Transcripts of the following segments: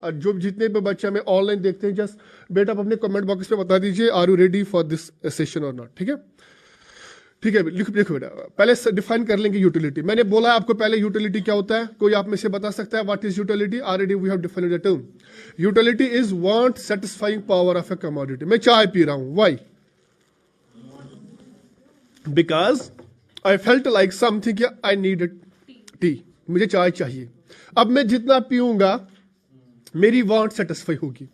और जो जितने भी बच्चे हमें ऑनलाइन देखते हैं, जस्ट बेटा आप अपने कमेंट बॉक्स में बता दीजिए are you ready for this session और नॉट। ठीक है, ठीक है, लिखो बेटा। पहले डिफाइन कर लेंगे यूटिलिटी। मैंने बोला आपको पहले यूटिलिटी क्या होता है, कोई आप में से बता सकता है what is utility? Already we have defined the term. Utility is want satisfying power of a commodity. मैं चाय पी रहा हूं, why? Because I felt like something, I need tea, मुझे चाय चाहिए। अब मैं जितना पीऊंगा मेरी वांट सेटिस्फाई होगी।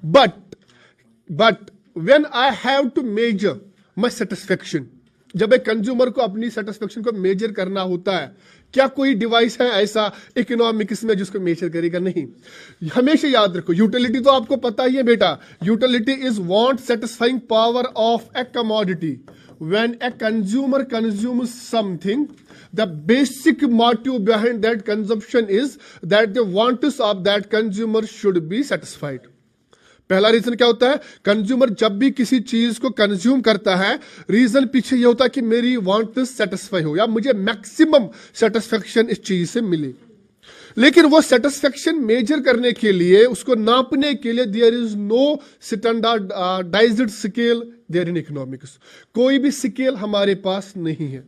But when I have to measure my satisfaction, जब एक कंज्यूमर को अपनी सेटिस्फेक्शन को मेजर करना होता है, क्या कोई डिवाइस है ऐसा इकोनॉमिक्स में जिसको मेजर करेगा? नहीं। हमेशा याद रखो, यूटिलिटी तो आपको पता ही है बेटा। Utility is want satisfying power of a commodity. When a consumer consumes something, the basic motive behind that consumption is that the wants of that consumer should be satisfied. पहला रीजन क्या होता है? Consumer जब भी किसी चीज को consume करता है, रीजन पीछे ये होता है कि मेरी वांट सेटिस्फाई हो, या मुझे मैक्सिमम सेटिस्फेक्शन इस चीज से मिले। लेकिन वो सेटिस्फेक्शन मेजर करने के लिए, उसको नापने के लिए, there is no standardised scale there in economics. कोई भी स्केल हमारे पास नहीं है।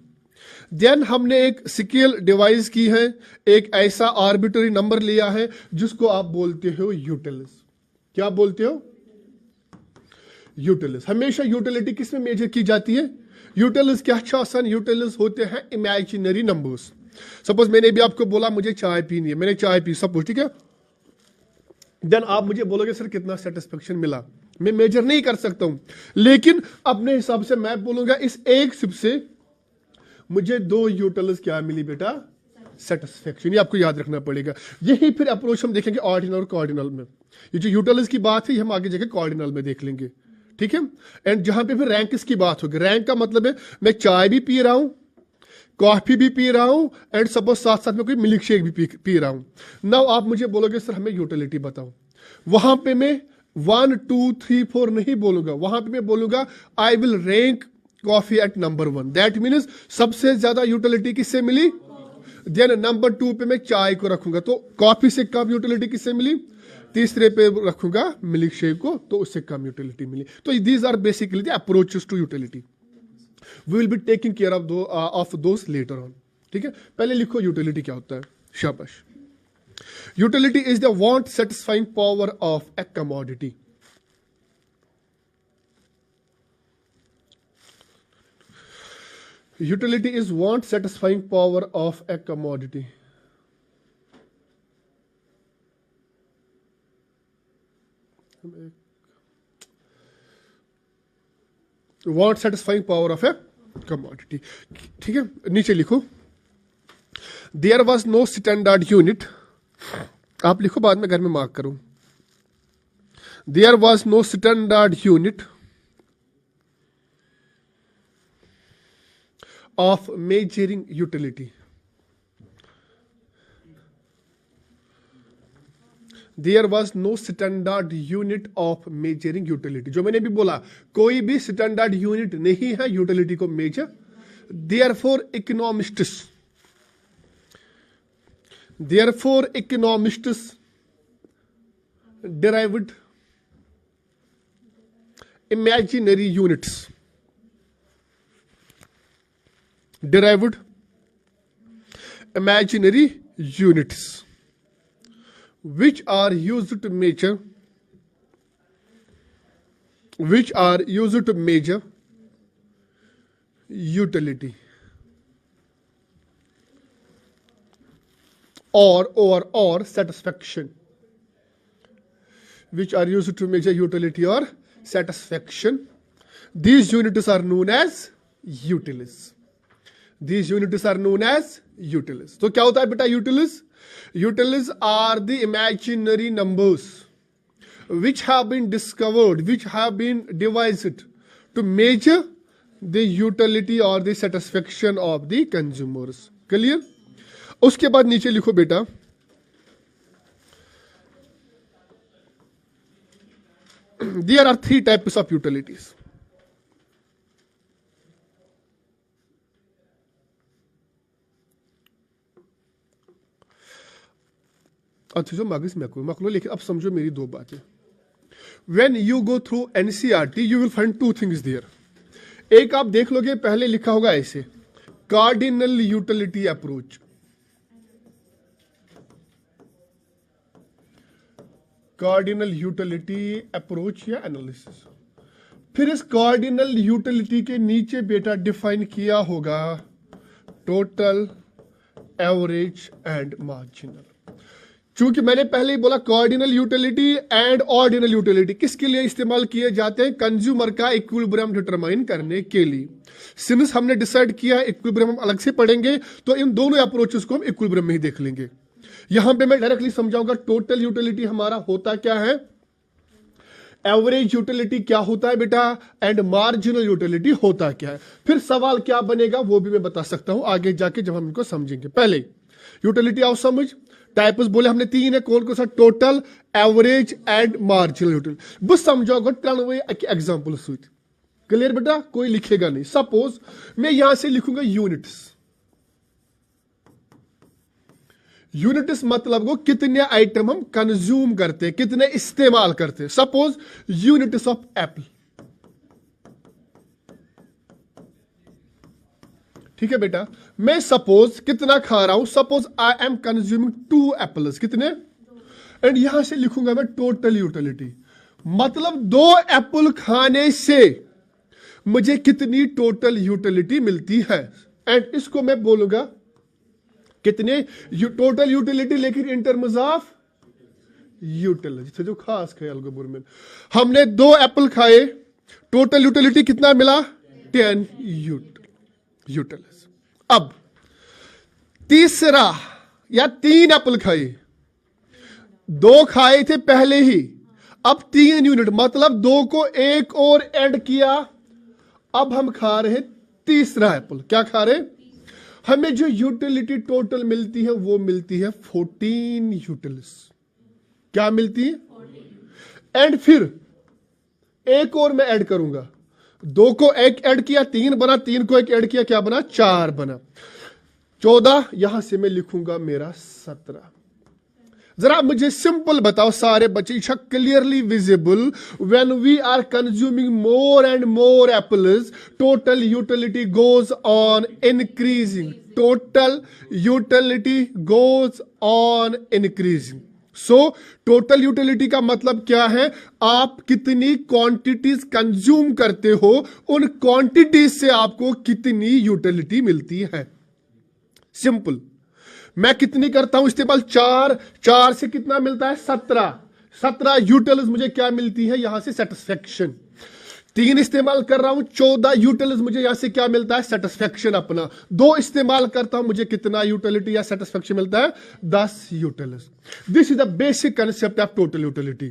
देन हमने एक स्केल डिवाइस की है, एक ऐसा आर्बिट्ररी नंबर लिया है जिसको आप बोलते हो यूटिलिस। क्या बोलते हो? यूटिलिस। हमेशा यूटिलिटी किस में मेजर की जाती है? यूटिलिस क्या आसान, यूटिलिस होते हैं इमेजिनरी नंबर्स। सपोज मैंने भी आपको बोला मुझे चाय पीनी है, मैंने चाय पी, सपोज, ठीक है। देन आप मुझे बोलोगे सर कितना सेटिस्फेक्शन मिला, मैं मेजर नहीं कर सकता हूं, लेकिन अपने हिसाब से मैं बोलूंगा इस एक सिप से मुझे 2 यूटिलिस क्या मिली बेटा? सेटिस्फेक्शन। ये आपको याद रखना पड़ेगा। यही फिर अप्रोच हम देखेंगे ऑर्डिनल और कॉर्डिनल में। ये जो यूटिलिस की बात है, हम आगे जाके कॉर्डिनल में देख लेंगे, ठीक है। एंड जहां पे फिर रैंक की बात होगी, रैंक का मतलब है मैं चाय भी पी रहा हूं, कॉफी भी पी रहा हूं, एंड सपोज साथ साथ में कोई मिल्क शेक भी पी रहा हूं। नाउ आप मुझे बोलोगे सर हमें यूटिलिटी बताओ। वहां पे मैं 1 2 3 4 नहीं बोलूंगा, वहां पे मैं बोलूंगा I will rank coffee at number 1। That means सबसे ज्यादा यूटिलिटी किससे मिली? देन नंबर 2 पे मैं चाय को रखूंगा, तो कॉफी से कम यूटिलिटी किससे मिली? तीसरे पे रखूंगा मिल्क शेक को, तो उससे कम यूटिलिटी मिली। तो these are basically the approaches to utility. We will be taking care of those later on. ठीक है, पहले लिखो यूटिलिटी क्या होता है। शाबाश। Utility is the want satisfying power of a commodity. Utility is want satisfying power of a commodity. Want satisfying power of a commodity. ठीक है, नीचे लिखो there was no standard unit. आप लिखो, बाद में घर में मार्क करूं। There was no standard unit of measuring utility. There was no standard unit of measuring utility. जो मैंने भी बोला, कोई भी स्टैंडर्ड यूनिट नहीं है यूटिलिटी को measure. Therefore economists derived imaginary units, derived imaginary units which are used to measure utility or satisfaction, which are used to measure utility or satisfaction. These units are known as utilis. These units are known as utilis. तो क्या होता है बेटा utilis? Utilis are the imaginary numbers which have been discovered, which have been devised to measure the utility or the satisfaction of the consumers. Clear? उसके बाद नीचे लिखो बेटा there are 3 types of utilities. अच्छा मगज मकलो लेकिन अब समझो मेरी दो बातें। When you go through NCERT, you will find two things there. एक आप देख लोगे पहले लिखा होगा ऐसे, cardinal utility approach. Cardinal utility approach या एनालिसिस। फिर इस कार्डिनल यूटिलिटी के नीचे बेटा डिफाइन किया होगा टोटल, एवरेज एंड मार्जिनल। चूंकि मैंने पहले ही बोला cardinal utility and ordinal utility किसके लिए इस्तेमाल किए जाते हैं? कंज्यूमर का इक्विलिब्रियम डिटरमाइन करने के लिए। सिंस हमने डिसाइड किया इक्विलिब्रियम हम अलग से पढ़ेंगे, तो इन दोनों अप्रोचेस को हम इक्विलिब्रियम में ही देख लेंगे। यहां पे मैं डायरेक्टली समझाऊंगा टोटल यूटिलिटी हमारा होता क्या है, एवरेज यूटिलिटी क्या होता है बेटा, एंड मार्जिनल यूटिलिटी होता क्या है। फिर सवाल क्या बनेगा वो भी मैं बता सकता हूं आगे जाके जब हम इनको समझेंगे। पहले यूटिलिटी आओ समझ। टाइप्स बोले हमने तीन है, कौन कौन सा? Total, average and marginal utility. बस समझोगे त्रणवे एग्जांपल सुत। क्लियर बेटा? कोई लिखेगा नहीं। सपोज मैं यहां से लिखूंगा यूनिट्स। यूनिट्स मतलब को कितने आइटम हम कंज्यूम करते हैं, कितने इस्तेमाल करते हैं। सपोज यूनिट्स ऑफ एप्पल, ठीक है बेटा। मैं सपोज कितना खा रहा हूं, suppose I am consuming 2 apples, कितने? एंड यहां से लिखूंगा मैं टोटल यूटिलिटी, मतलब 2 एप्पल खाने से मुझे कितनी टोटल यूटिलिटी मिलती है। एंड इसको मैं बोलूंगा कितने टोटल यूटिलिटी, लेकिन इन टर्म्स ऑफ यूटिलिटी। जो खास ख्याल गोबर में हमने 2 एप्पल खाए, टोटल यूटिलिटी कितना मिला? 10 यूटिलिटी। अब तीसरा या 3 एप्पल खाए, 2 खाए थे पहले ही, अब 3 यूनिट, मतलब 2 को एक और ऐड किया। अब हम खा रहे तीसरा एप्पल। क्या खा रहे? हमें जो यूटिलिटी टोटल मिलती है वो मिलती है 14 यूटिलिटीज। क्या मिलती है? 14। एंड फिर एक और मैं ऐड करूंगा, 2 को एक ऐड किया 3 बना, 3 को एक ऐड किया क्या बना? 4 बना। 14, यहां से मैं लिखूंगा मेरा 17। जरा मुझे सिंपल बताओ सारे बच्चे, clearly visible, when we are consuming more and more apples, total utility goes on increasing. Total utility goes on increasing. So total utility का मतलब क्या है? आप कितनी क्वांटिटीज कंज्यूम करते हो, उन क्वांटिटीज से आपको कितनी यूटिलिटी मिलती है। सिंपल। मैं कितनी करता हूं इस्तेमाल? 4 से कितना मिलता है? 17 यूटिलिटीज मुझे क्या मिलती है यहां से? सेटिस्फेक्शन। 3 इस्तेमाल कर रहा हूं, 14 यूटिलिटीज मुझे यहां से क्या मिलता है? सेटिस्फेक्शन अपना। 2 इस्तेमाल करता हूं, मुझे कितना यूटिलिटी या सेटिस्फेक्शन मिलता है? 10 utilities. This is the basic concept of total utility.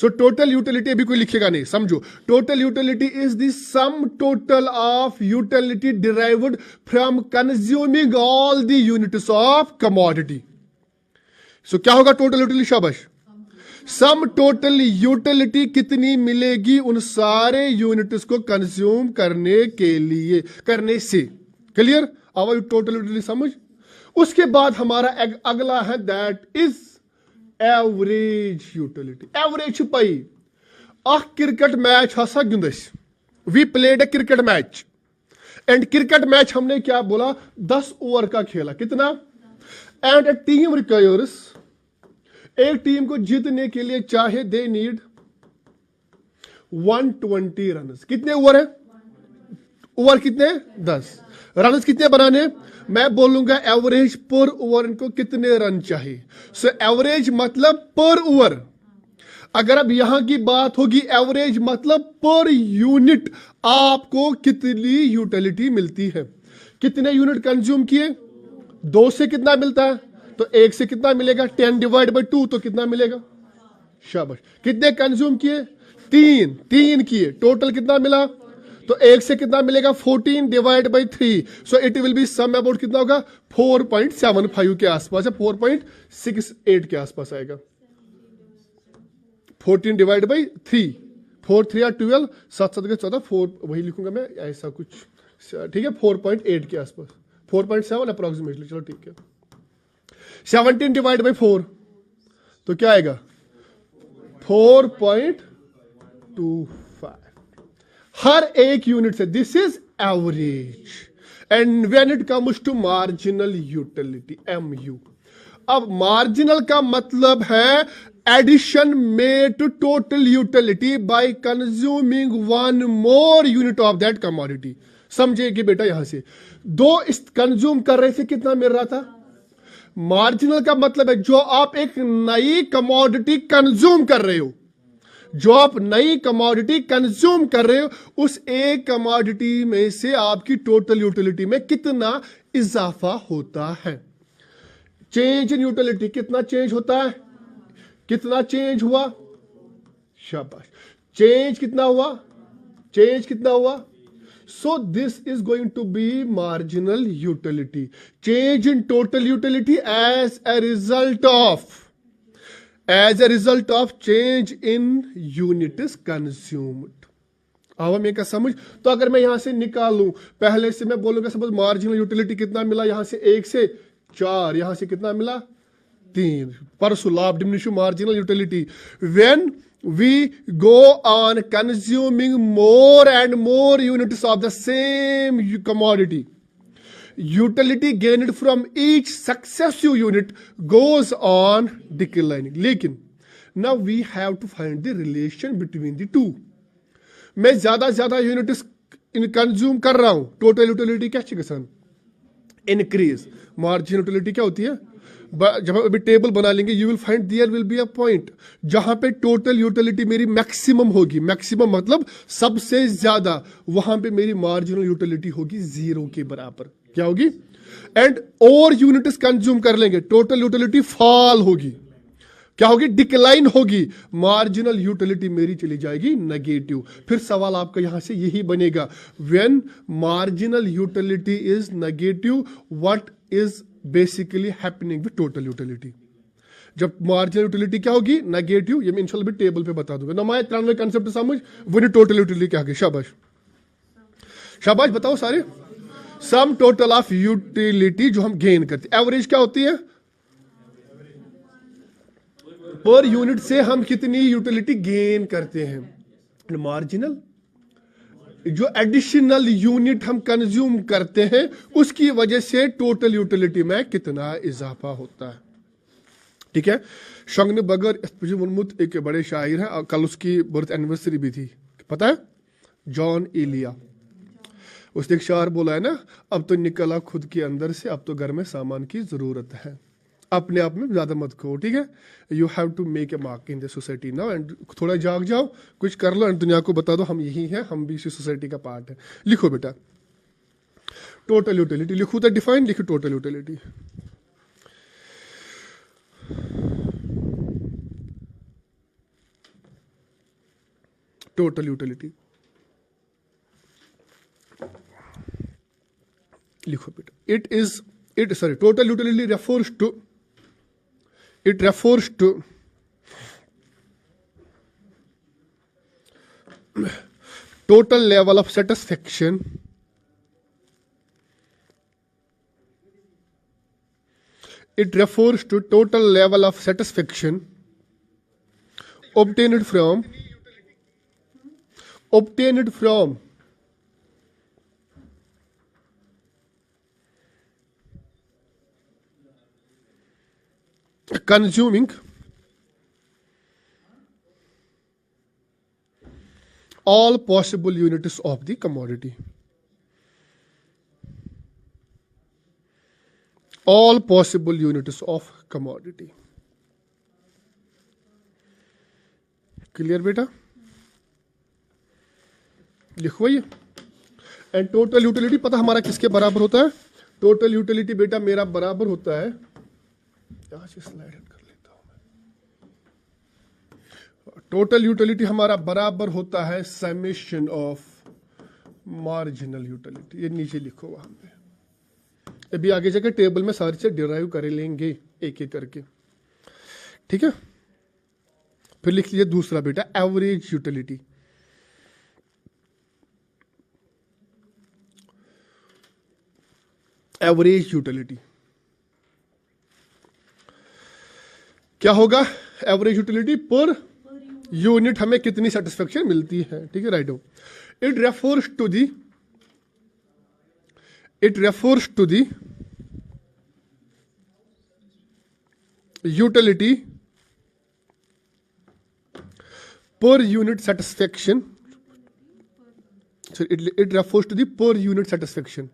So total utility अभी कोई लिखेगा नहीं, समझो। Total utility is the sum total of utility derived from consuming all the units of commodity. So क्या होगा टोटल यूटिलिटी? शाबाश। Sum total utility कितनी मिलेगी उन सारे यूनिट्स को कंज्यूम करने के लिए, करने से। क्लियर? अब टोटल यूटिलिटी समझ। उसके बाद हमारा अगला है that is average utility. Average पाई क्रिकेट मैच हसा गिंदस, we played a cricket match, and cricket match हमने क्या बोला? 10 ओवर का खेला। कितना? एंड ए टीम रिक्वायर्स, एक टीम को जीतने के लिए चाहे दे नीड 120 रन। कितने ओवर है? ओवर कितने? 10। रन कितने बनाने? मैं बोलूंगा एवरेज पर ओवर इनको कितने रन चाहिए। सो एवरेज मतलब पर ओवर। अगर अब यहां की बात होगी एवरेज मतलब पर यूनिट आपको कितनी यूटिलिटी मिलती है। कितने यूनिट कंज्यूम किए? 2 से कितना मिलता है? तो 1 से कितना मिलेगा? 10 डिवाइड बाई 2 तो कितना मिलेगा? शाबाश। कितने कंज्यूम किए? 3 किए, टोटल कितना मिला? तो 1 से कितना मिलेगा? 14 divide by 3। So it will be some about कितना होगा? 4.75 के आसपास है, 4.68 के आसपास आएगा। 14 डिवाइड बाई 3, 4 3 are 12, 7 7 के 14, 4 वही लिखूंगा मैं ऐसा कुछ, ठीक है। 4.8 के आसपास, 4.7 अप्रोक्सीमेटली। चलो ठीक है। 17 डिवाइड बाई 4 तो क्या आएगा 4.25 हर एक यूनिट से। This is average. And when it comes to marginal utility MU, अब मार्जिनल का मतलब है addition made to total utility by consuming one more unit of that commodity. समझेगी बेटा, यहां से दो कंज्यूम कर रहे थे, कितना मिल रहा था? मार्जिनल का मतलब है जो आप एक नई कमोडिटी कंज्यूम कर रहे हो, जो आप नई कमोडिटी कंज्यूम कर रहे हो, उस एक कमोडिटी में से आपकी टोटल यूटिलिटी में कितना इजाफा होता है। चेंज इन यूटिलिटी, कितना चेंज होता है? कितना चेंज हुआ? शाबाश। चेंज कितना हुआ? चेंज कितना हुआ? So this is going to be marginal utility. Change in total utility as a result of change in unit is consumed. आवा मैं क्या समझ? तो अगर मैं यहां से निकालूं, पहले से मैं बोलूंगा सपोज मार्जिनल यूटिलिटी कितना मिला, यहां से 1 से 4, यहां से कितना मिला 3। परसों law of diminishing marginal utility, when we go on consuming more and more units of the same commodity, utility gained from each successive unit goes on declining. लेकिन now we have to find the relation between the two. मैं ज्यादा units consume कर रहा हूं, total utility क्या चाहिए? Increase. Marginal utility क्या होती है? जब हम अभी टेबल बना लेंगे, you will find there will be a point जहां पे टोटल यूटिलिटी मेरी मैक्सिमम होगी। मैक्सिमम मतलब सबसे ज्यादा, वहां पे मेरी मार्जिनल यूटिलिटी होगी 0 के बराबर। क्या होगी? एंड और यूनिट्स कंज्यूम कर लेंगे, टोटल यूटिलिटी फॉल होगी। क्या होगी? डिक्लाइन होगी। मार्जिनल यूटिलिटी मेरी चली जाएगी नेगेटिव। फिर सवाल आपका यहां से यही बनेगा, when marginal utility is negative, what is basically happening with total utility? जब मार्जिनल यूटिलिटी क्या होगी? नेगेटिव। ये मैं इंशाल्लाह भी टेबल पे बता दूंगा। नमाय 93 कंसेप्ट समझ, वो टोटल यूटिलिटी क्या होगी? शाबाश शाबाश, बताओ सारे। सम टोटल ऑफ यूटिलिटी जो हम गेन करते हैं। एवरेज क्या होती है? पर यूनिट से हम कितनी यूटिलिटी गेन करते हैं। मार्जिनल जो एडिशनल यूनिट हम कंज्यूम करते हैं, उसकी वजह से टोटल यूटिलिटी में कितना इजाफा होता है। ठीक है। शंगन बगर मुनमुत एक बड़े शायर हैं, कल उसकी बर्थ एनिवर्सरी भी थी, पता है? जॉन एलिया। उसने एक शायर बोला है ना, अब तो निकला खुद के अंदर से, अब तो घर में सामान की जरूरत है। अपने आप में ज्यादा मत खो, ठीक है? You have to make a mark in the society now, and थोड़ा जाग जाओ, कुछ कर लो, एंड दुनिया को बता दो हम यही हैं, हम भी इसी सोसाइटी का पार्ट है। लिखो बेटा टोटल यूटिलिटी, लिखो तो डिफाइन, लिखो टोटल यूटिलिटी। टोटल यूटिलिटी लिखो बेटा। Total utility refers to total level of satisfaction obtained from consuming all possible units of the commodity. All possible units of commodity. Clear बेटा? लिखो ये। एंड टोटल यूटिलिटी पता हमारा किसके बराबर होता है? टोटल यूटिलिटी बेटा मेरा बराबर होता है, यहां से स्लाइड कर लेता हूं मैं। टोटल यूटिलिटी हमारा बराबर होता है समेशन ऑफ मार्जिनल यूटिलिटी। ये नीचे लिखो वहां पे, अभी आगे जाकर टेबल में सारी चीज डिराइव कर लेंगे एक एक करके, ठीक है? फिर लिख लीजिए दूसरा बेटा एवरेज यूटिलिटी। एवरेज यूटिलिटी क्या होगा? एवरेज यूटिलिटी पर यूनिट हमें कितनी सेटिस्फेक्शन मिलती है, ठीक है, राइट हो। It refers to the utility per unit satisfaction. So it refers to the per unit satisfaction.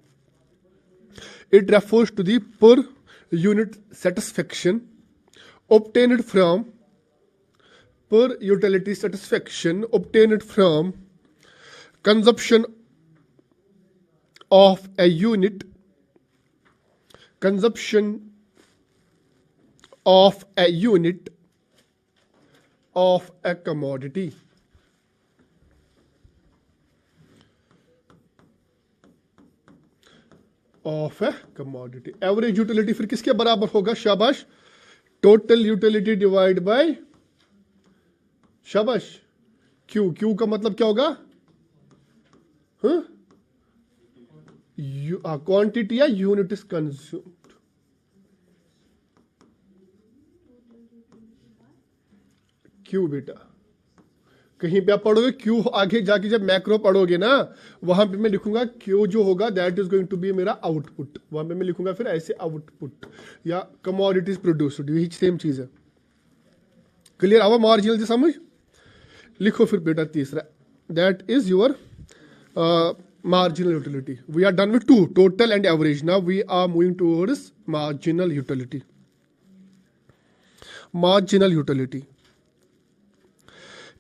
It refers to the per unit satisfaction obtained from per utility satisfaction obtained from consumption of a unit, consumption of a unit of a commodity. Of a commodity. Average utility फिर किसके बराबर होगा? शाबाश, total utility divide bye, शाबाश, Q. Q का मतलब क्या होगा? क्वांटिटी या यूनिट इज कंज्यूम्ड। क्यू बेटा, कहीं पे आप पढ़ोगे क्यू, आगे जाके जब मैक्रो पढ़ोगे ना, वहां पे मैं लिखूंगा क्यू जो होगा that is going to be मेरा आउटपुट। वहां पे मैं लिखूंगा फिर ऐसे आउटपुट या कमोडिटीज प्रोड्यूस्ड, यही सेम चीज है। क्लियर? आवा मार्जिनल समझ? लिखो फिर बेटा तीसरा, that is your marginal utility. We are done with two, total and average. Now we are moving towards marginal utility. Marginal utility.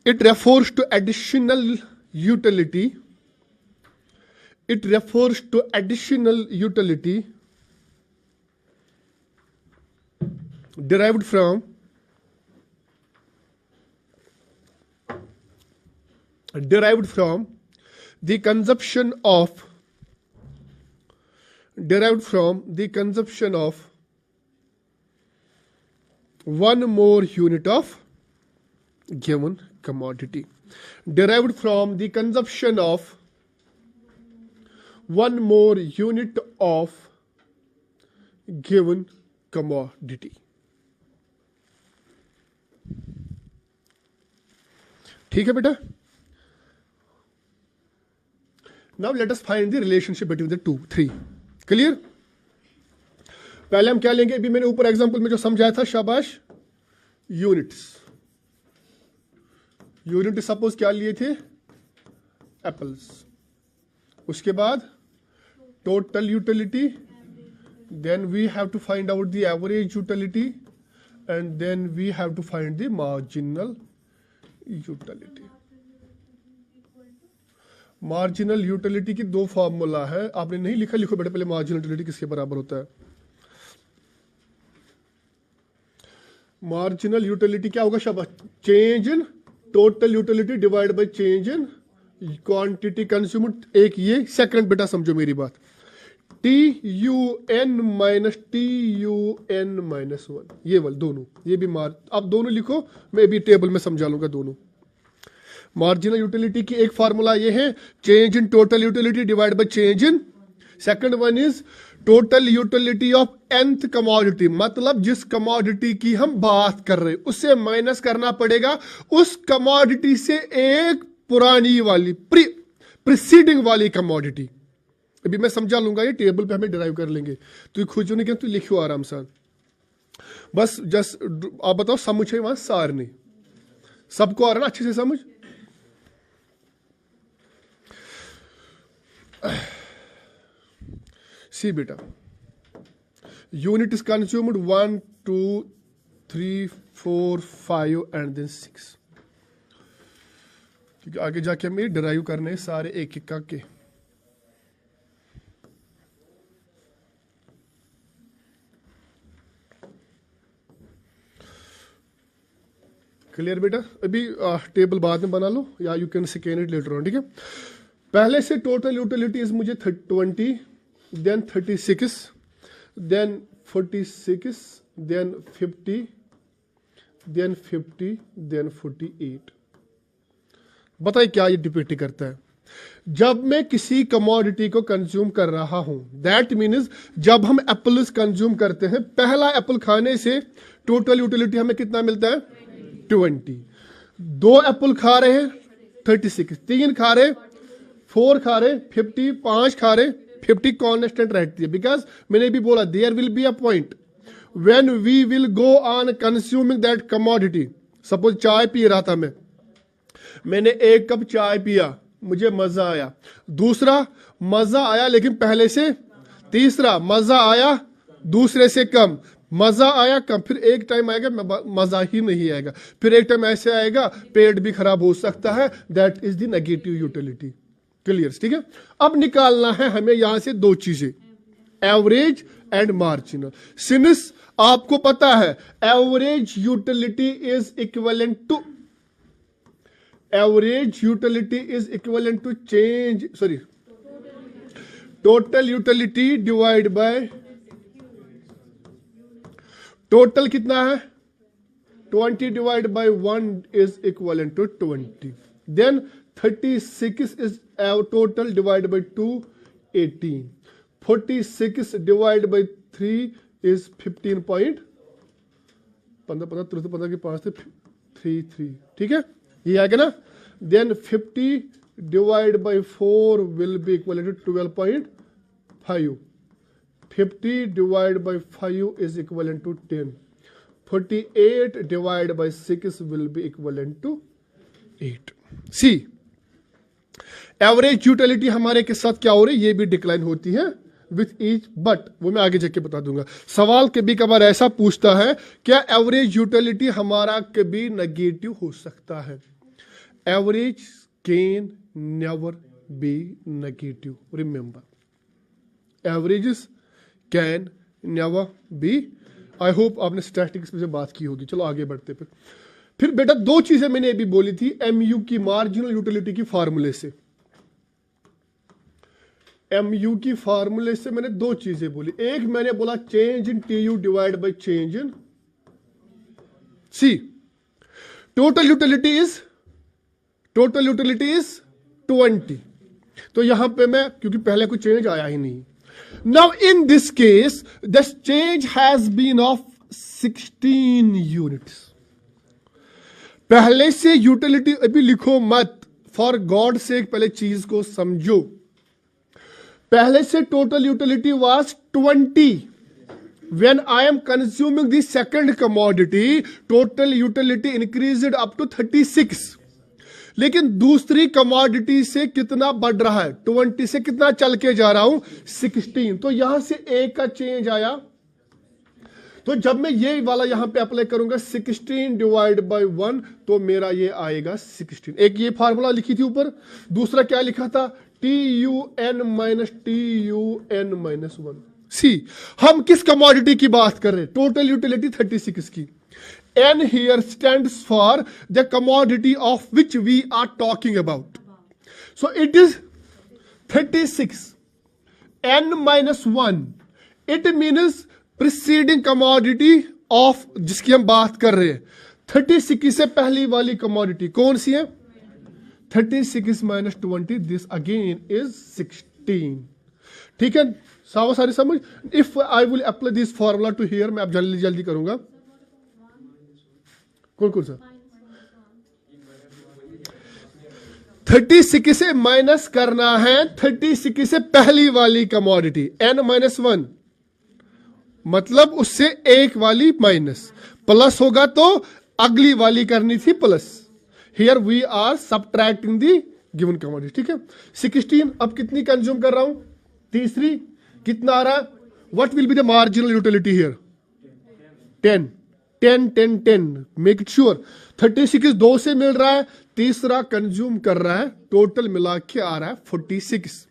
It refers to additional utility. It refers to additional utility derived from the consumption of one more unit of given commodity. Derived from the consumption of one more unit of given commodity. ठीक है बेटा? Now let us find the relationship between the two, three. Clear? पहले हम क्या लेंगे? अभी मैंने ऊपर एग्जांपल में जो समझाया था, शाबाश, यूनिट्स। यूनिट सपोज क्या लिए थे? एप्पल्स। उसके बाद total utility, then we have to find out the average utility, and then we have to find the marginal utility. Marginal utility की दो फॉर्मूला है, आपने नहीं लिखा, लिखो बेटा पहले मार्जिनल यूटिलिटी किसके बराबर होता है। मार्जिनल यूटिलिटी क्या होगा? शाबाश, change in total utility divide by change in quantity consumed. एक ये, सेकंड बेटा समझो मेरी बात, TUN माइनस TUN माइनस 1, ये वाले दोनों, ये भी आप दोनों लिखो, मैं भी टेबल में समझा लूंगा दोनों। मार्जिनल यूटिलिटी की एक फार्मूला ये है, change in total utility divide by change in, second one is total utility of nth commodity, मतलब जिस कमोडिटी की हम बात कर रहे हैं उससे माइनस करना पड़ेगा उस कमोडिटी से एक पुरानी वाली प्रीसीडिंग वाली कमोडिटी। अभी मैं समझा लूंगा, ये टेबल पे हमें डिराइव कर लेंगे, तो खुद नहीं, तो लिखो आराम से, बस जस्ट आप बताओ समझ है वहां सारनी, सबको आ रहा ना अच्छे से समझ? See बेटा, unit is consumed 1, 2, 3, 4, 5 and then 6, क्योंकि आगे जाके हमें डिराइव करने सारे एक एक करके। क्लियर बेटा? अभी टेबल बाद में बना लो या you can scan it later on, ठीक है? पहले से टोटल यूटिलिटी इज मुझे 20, then 36, then 46, then 50, then 50, then 48। बताइए क्या ये डिपेंड करता है? जब मैं किसी कमोडिटी को कंज्यूम कर रहा हूं, दैट मीन्स जब हम एप्पल्स कंज्यूम करते हैं, पहला एप्पल खाने से टोटल यूटिलिटी हमें कितना मिलता है? 20। 2 एप्पल खा रहे हैं 36, 3 खा रहे, 4 खा रहे 50, 5 खा रहे 50 कॉन्स्टेंट रहती है। बिकॉज मैंने भी बोला there will be a point when we will go on consuming that commodity. Suppose चाय पी रहा था मैंने 1 कप चाय पिया, मुझे मजा आया। दूसरा मजा आया लेकिन पहले से। तीसरा मजा आया दूसरे से कम, मजा आया कम। फिर एक टाइम आएगा मजा ही नहीं आएगा, फिर एक टाइम ऐसे आएगा पेट भी खराब हो सकता है। That is the negative utility. Clear? ठीक है। अब निकालना है हमें यहां से 2 चीजें, एवरेज एंड मार्जिनल। सिंस आपको पता है average utility is equivalent to total utility divide by total कितना है 20 divide by 1 is equivalent to 20। Then 36 is total divide by 2 18। 46 divide by 3 is 15 15 के 5 से 3। ठीक है, ये आएगा ना। Then 50 divide by 4 will be equal to 12.5। 50 divide by 5 is equal to 10। 48 divide by 6 will be equal to 8। See average utility हमारे के साथ क्या हो रही है, ये भी डिक्लाइन होती है विथ ईच, बट वो मैं आगे जाके बता दूंगा। सवाल कभी कभार ऐसा पूछता है क्या एवरेज यूटिलिटी हमारा कभी नेगेटिव हो सकता है। Average can never be negative, remember averages can never be. I hope आपने स्टैटिस्टिक्स में से बात की होगी। चलो आगे बढ़ते फिर बेटा 2 चीजें मैंने अभी बोली थी एमयू की मार्जिनल यूटिलिटी की फार्मूले से। एमयू की फार्मूले से मैंने 2 चीजें बोली। एक मैंने बोला change in TU divide by change in C. Total utility is 20। तो यहां पे मैं क्योंकि पहले कोई चेंज आया ही नहीं। Now in this case the change has been of 16 units. पहले से यूटिलिटी अभी लिखो मत, फॉर गॉड से पहले चीज को समझो। पहले से total utility was 20। When I am consuming the second commodity, total utility increased up to 36. लेकिन दूसरी कमोडिटी से कितना बढ़ रहा है, 20 से कितना चल के जा रहा हूं 16। तो यहां से 1 का चेंज आया। तो जब मैं ये वाला यहां पे अप्लाई करूंगा 16 डिवाइड बाय 1 तो मेरा ये आएगा 16। एक ये फार्मूला लिखी थी ऊपर, दूसरा क्या लिखा था TUN माइनस TUN माइनस 1। सी हम किस कमोडिटी की बात कर रहे हैं, टोटल यूटिलिटी 36 की। N here stands for the commodity of which we are talking about. So it is 36. N minus 1. It means preceding commodity of जिसकी हम बात कर रहे हैं। 36 से पहली वाली commodity कौन सी है 36 minus 20. This again is 16. ठीक है, सारी समझ। If I will apply this formula to here, मैं अब जल्दी जल्दी करूंगा। कौन सा 36 से माइनस करना है 36 से पहली वाली कमोडिटी N-1, मतलब उससे एक वाली माइनस, प्लस होगा तो अगली वाली करनी थी plus. Here we are subtracting the given commodity. ठीक है, 16 अब कितनी कंज्यूम कर रहा हूं, तीसरी कितना आ रहा है, what will be the marginal utility here 10 10 10 10। Make it sure 36 2 से मिल रहा है, तीसरा कंज्यूम कर रहा है, टोटल मिला के आ रहा है 46।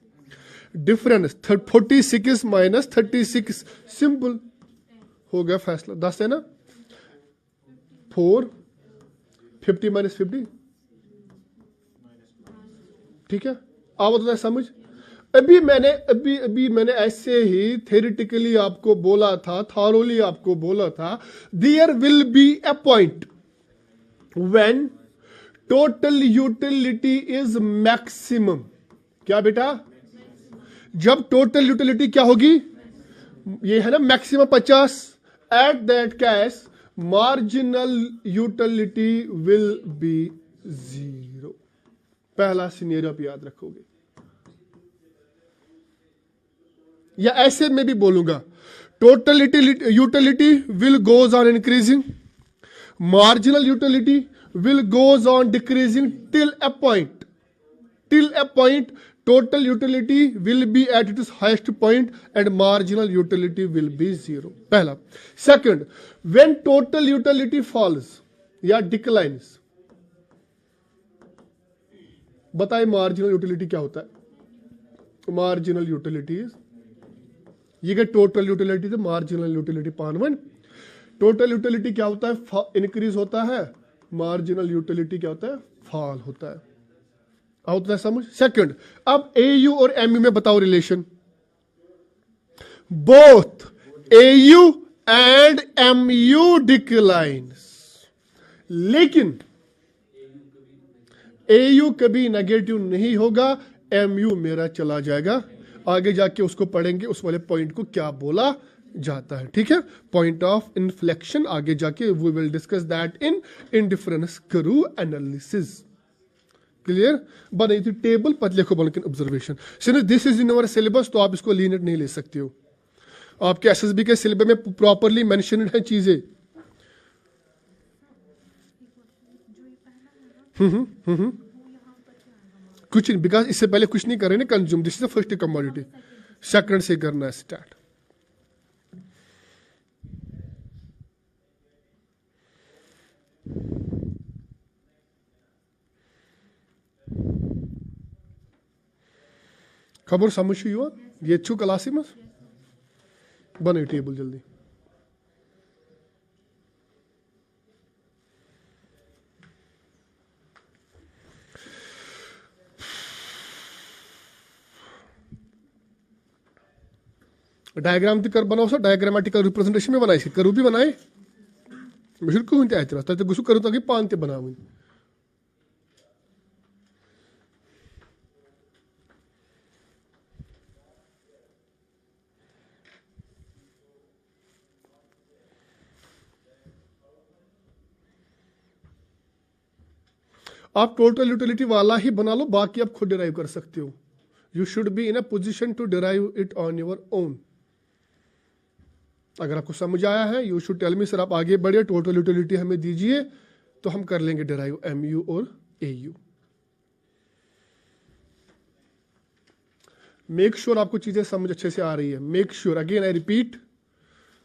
डिफरेंस 46 माइनस 36, सिंपल हो गया फैसला। 10 है ना, 4 50 माइनस 50। ठीक है, आओ तो समझ। अभी मैंने ऐसे ही थेरेटिकली आपको बोला था, थॉरोली आपको बोला था, there will be a point when total utility is maximum. क्या बेटा, जब टोटल यूटिलिटी क्या होगी, ये है ना maximum 50। At that case marginal utility will be 0। पहला सिनेरियो आप याद रखोगे, या ऐसे में भी बोलूंगा, total utility will goes on increasing, marginal utility will goes on decreasing till a point. Till a point, total utility will be at its highest point and marginal utility will be 0. पहला. Second, when total utility falls या declines, बताए marginal utility क्या होता है? Marginal utility ये क्या total utility से marginal utility पान वन. टोटल यूटिलिटी क्या होता है? इंक्रीज होता है. मार्जिनल यूटिलिटी क्या होता है? फॉल होता है. होता है समझ. सेकंड, अब एयू और एमयू में बताओ relation. Both AU and MU declines, लेकिन एयू कभी नेगेटिव नहीं होगा, एमयू मेरा चला जाएगा. आगे जाके उसको पढ़ेंगे, उस वाले पॉइंट को क्या बोला जाता है. ठीक है, पॉइंट ऑफ इन्फ्लेक्शन आगे जाके we will discuss that in indifference curve analysis. Clear. बनाई थी टेबल पतले को बल्कि ऑब्जर्वेशन. सिर्फ this is in our syllabus, तो आप इसको लीनेट नहीं ले सकते हो. आपके एसएसबी के सिलेबस में प्रॉपरली मेंशन्ड है चीजें. कुछ नहीं, बिकॉज इससे पहले कुछ नहीं कर रहे ना consume. This is the first commodity. Second से करना है स्टार्ट. खबर समझ हुआ ये छु क्लास में बने टेबल जल्दी. डायग्राम कर बनाओ सर, डायग्रामेटिकल रिप्रेजेंटेशन में बनाए करू भी बनाए बिल्कुल कुछ एतराज तो गुस्सू करूँ ताकि पान ते बनाऊं. आप टोटल यूटिलिटी वाला ही बना लो, बाकी आप खुद डिराइव कर सकते हो. You should be in a position to derive it on your own. अगर आपको समझ आया है, you should tell me sir आप आगे बढ़िए, टोटल यूटिलिटी हमें दीजिए तो हम कर लेंगे डिराइव एमयू और एयू. मेक श्योर आपको चीजें समझ अच्छे से आ रही है. Make sure, again I repeat,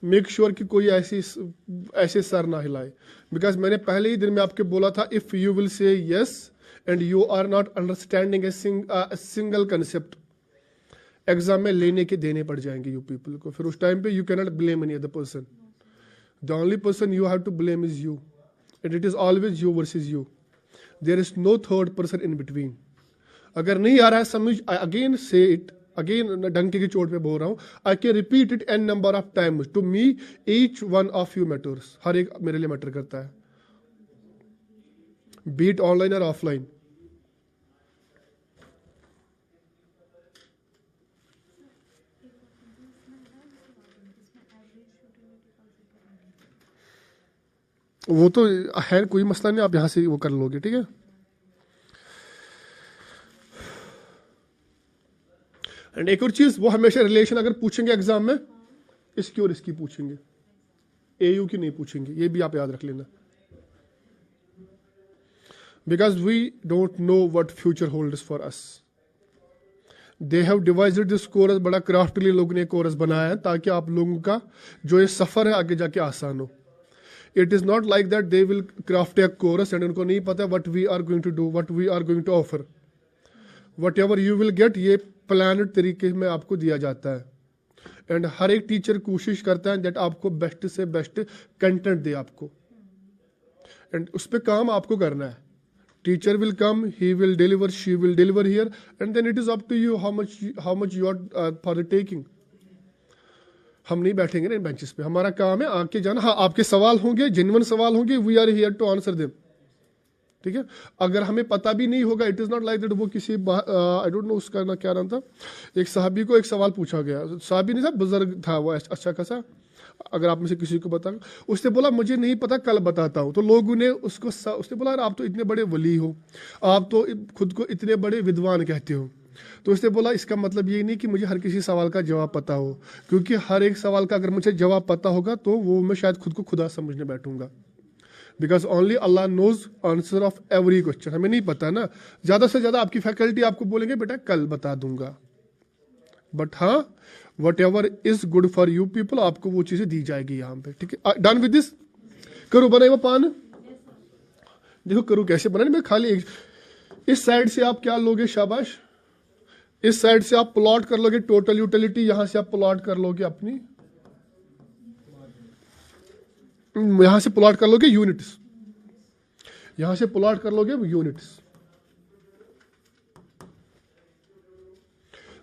make sure कि कोई ऐसे सर ना हिलाए. बिकॉज मैंने पहले ही दिन में आपके बोला था, if you will say yes and you are not understanding a single concept, exam में लेने के देने पड़ जाएंगे यू पीपल को. फिर उस टाइम पे you can not blame any other person. The only person you have to blame is you, and it is always you versus you. There is no third person in between. अगर नहीं आ रहा है समझ, again से it, again डंके की चोट पे बोल रहा हूं, I can repeat it n number of times. To me each one of you matters. हर एक मेरे लिए मैटर करता है, बीट ऑनलाइन और ऑफलाइन. वो तो है, कोई मसला नहीं, आप यहां से वो कर लोगे. ठीक है. एंड एक और चीज, वो हमेशा रिलेशन अगर पूछेंगे एग्जाम में, इसकी और इसकी पूछेंगे, एयू की नहीं पूछेंगे. ये भी आप याद रख लेना. Because we don't know what future holds for us. They have divided this course, बड़ा क्राफ्टली लोगों ने कोर्स बनाया है ताकि आप लोगों का जो ये सफर है आगे जाके आसान हो. It is not like that they will craft a course and उनको नहीं पता what we are going to do, what we are going to offer. Whatever you will get, ये प्लानड तरीके में आपको दिया जाता है. एंड हर एक टीचर कोशिश करता है दैट आपको बेस्ट से बेस्ट कंटेंट दे आपको, एंड उस पर काम आपको करना है. Teacher will come, he will deliver, she will deliver here, and then it is up to you how much you are for taking. हम नहीं बैठेंगे ना इन बेंचेस पे, हमारा काम है आके जाना. हाँ, आपके सवाल होंगे, जेन्युइन सवाल होंगे, we are here to answer them. ठीक है. अगर हमें पता भी नहीं होगा, it is not like that वो किसी आई डोंट नो उसका ना क्या नाम था, एक साहबी को एक सवाल पूछा गया. साहबी नहीं था, बुजुर्ग था वो अच्छा खासा. अगर आप में से किसी को बता, उसने बोला मुझे नहीं पता, कल बताता हूँ। तो लोगों ने उसने बोला आप तो इतने बड़े वली हो, आप तो खुद को इतने बड़े विद्वान कहते हो। तो उसने बोला इसका मतलब ये नहीं कि मुझे हर किसी सवाल का जवाब पता हो, क्योंकि हर एक सवाल का अगर मुझे जवाब पता होगा तो वो मैं शायद खुद को खुदा समझने बैठूंगा, because only Allah knows answer of every question. हमें नहीं पता ना, ज्यादा से ज्यादा आपकी फैकल्टी आपको बोलेंगे बेटा कल बता दूंगा, बट हाँ what ever is good for you people, आपको वो चीजें दी जाएगी यहाँ पे। ठीक है, डन विद दिस। करूँ बनाए वो पान, देखो करूँ कैसे बनाने में, खाली इस साइड से आप क्या लोगे, शाबाश, इस साइड से आप प्लॉट कर लोगे टोटल यूटिलिटी, यहां से आप प्लॉट कर लोगे अपनी, यहां से प्लॉट कर लोगे यूनिट्स, यहां से प्लॉट कर लोगे यूनिट्स।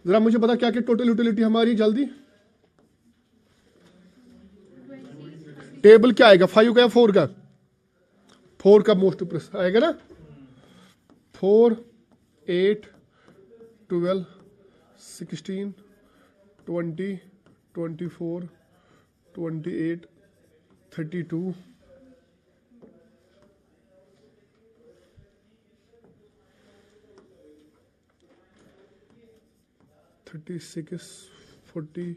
जरा मुझे बता क्या क्या टोटल यूटिलिटी हमारी, जल्दी टेबल क्या आएगा, 5 का या 4 का, 4 का मोस्ट प्लस आएगा ना, 4 8 12 16 20 24 28 32 36 40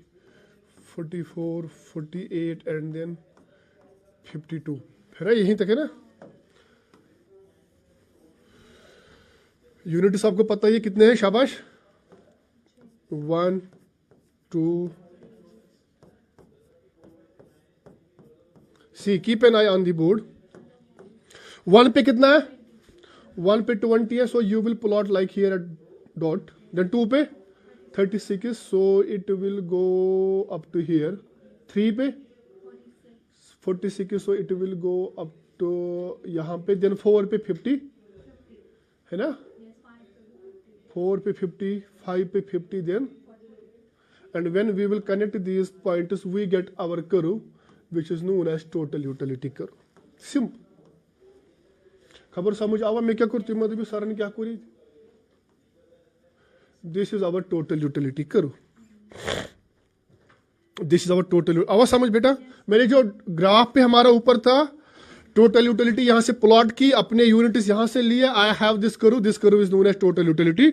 44 48 एंड देन 52, फिर यहीं तक है ना। यूनिट्स आपको पता ही है कितने हैं, शाबाश, 1 2 see keep an eye on the board. 1 पे कितना है, 1 पे 20 है, so you will plot like here dot, then 2 पे 36, so it will go up to here, 3 पे 46, so it will go up to यहाँ पे, देन 4 पे 50 है ना, 4 पे 50, 5 पे 50, then and when we will connect these points we get our curve which is known as total utility curve. Simple. खबर समझ आवा मैं क्या करती हूँ, मतलब सर ने क्या करी, this is our total utility curve, this is our total, आवा समझ बेटा। मैंने जो ग्राफ पे हमारा ऊपर था टोटल यूटिलिटी यहां से प्लॉट की, अपने यूनिट्स यहां से लिए, I have this curve is known as total utility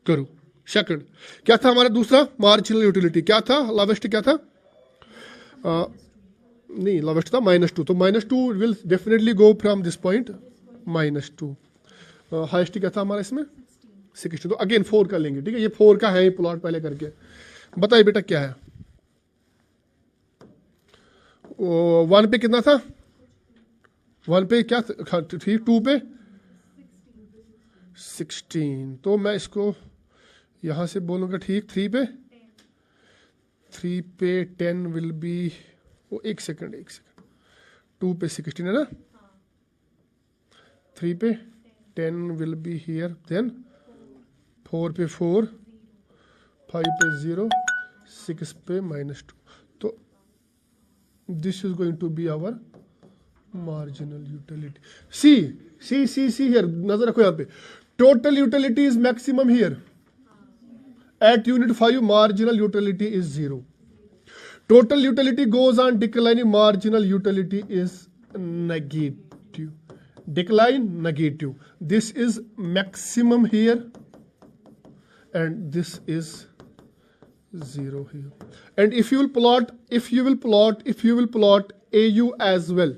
curve. Second क्या था हमारा दूसरा, मार्जिनल यूटिलिटी, क्या था, लोवेस्ट क्या था, नहीं लोवेस्ट था -2, तो -2 will definitely go from this point -2। Highest क्या था हमारा इसमें 16, तो अगेन 4 का लेंगे, ठीक है, ये 4 का है प्लॉट पहले करके। बताइए बेटा क्या है, 1 पे कितना था, 1 पे क्या था, 2 पे 16, तो मैं इसको यहां से बोलूंगा, ठीक, 3 पे 10 विल बी, वो एक सेकंड 2 पे 16 है ना, 3 पे 10 विल बी हियर, देन 4 पे 4, 5 पे 0, 6 पे -2, तो this is going to be our marginal utility. See here, नजर रखो यहाँ पे, total utility is maximum here at unit 5, marginal utility is 0. Total utility goes on declining, marginal utility is negative, decline negative, this is maximum here and this is 0 here. And if you will plot AU as well,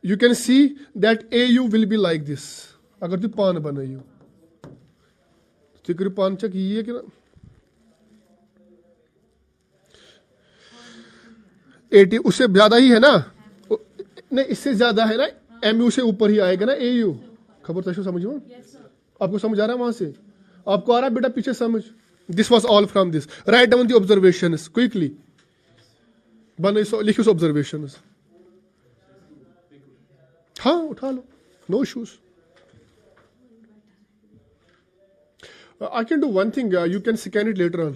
you can see that AU will be like this, अगर तू पान बनाई हो तो पान check ये है कि ना, 80 उससे ज्यादा ही है ना, नहीं इससे ज्यादा है ना, MU से ऊपर ही आएगा ना AU, खबर तो समझो, आपको समझ आ रहा है वहां से, आपको आ रहा है बेटा पीछे समझ। This was all from this, right down the observation quickly, बने लिखो ऑब्जर्वेशन, हाँ उठा लो, no issues. I can do one thing, you can scan it later on.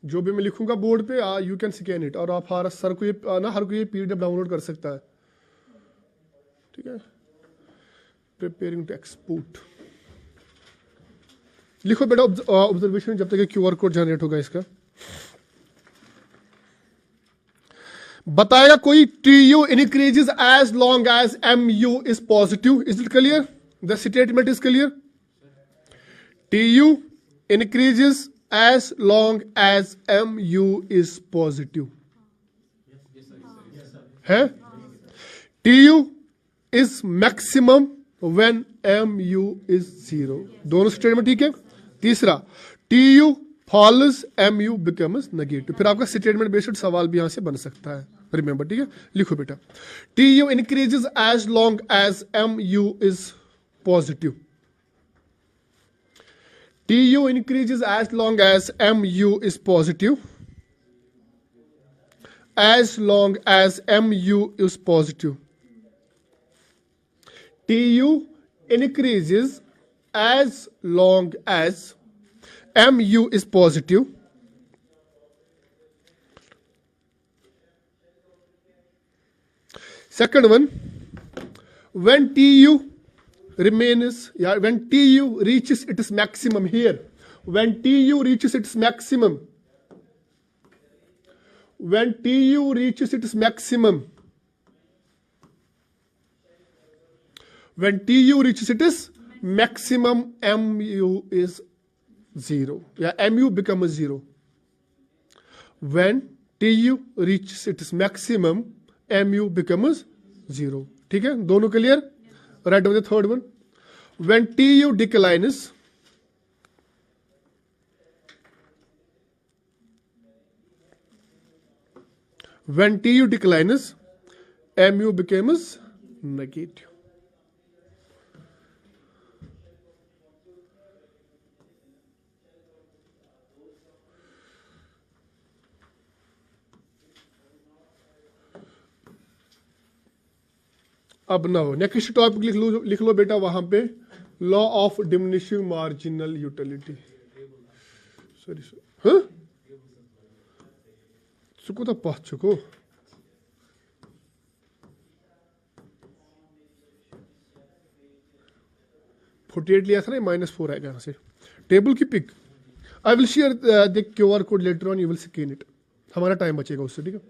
जो भी मैं लिखूंगा बोर्ड पे, यू कैन स्कैन इट, और आप हर सर को ये हर कोई PDF डाउनलोड कर सकता है, ठीक है। प्रिपेयरिंग टू एक्सपोर्ट, लिखो बेटा ऑब्जर्वेशन जब तक क्यूआर कोड जनरेट होगा इसका। बताएगा कोई TU increases as long as MU is positive. Is it clear? The statement is clear. TU increases as long as MU is positive. है? TU is maximum when MU is 0. दोनों statement ठीक है। तीसरा, TU falls, MU becomes negative. फिर आपका statement based सवाल भी यहां से बन सकता है, रिमेंबर, ठीक है। लिखो बेटा, TU increases as long as MU is positive. TU increases as long as MU is positive. As long as MU is positive. TU increases as long as MU is positive. Second one, when TU remains, when TU reaches its maximum here, when TU reaches its maximum, when TU reaches its maximum, when TU reaches its maximum, MU is 0. MU becomes 0. When TU reaches its maximum, MU becomes 0. ठीक है, दोनों clear. Right of the third one, when TU declines, when TU declines, MU becomes negative. अब ना हो, next topic लिख लो बेटा वहां पे, law of diminishing marginal utility. Sorry हाँ चुको तो पथ चुको, -48 लिया था ना, -4 आएगा यहाँ से। टेबल की pic I will share the QR code later on, you will scan it, हमारा टाइम बचेगा उससे, ठीक है।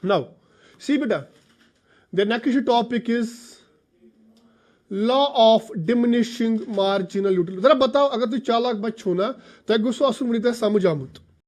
नाउ सी बेटा, the next topic is law of diminishing marginal utility. जरा बताओ, अगर तु चालाक बच्च हो ना तो गुस्सा असुन मुझे समझ आमुत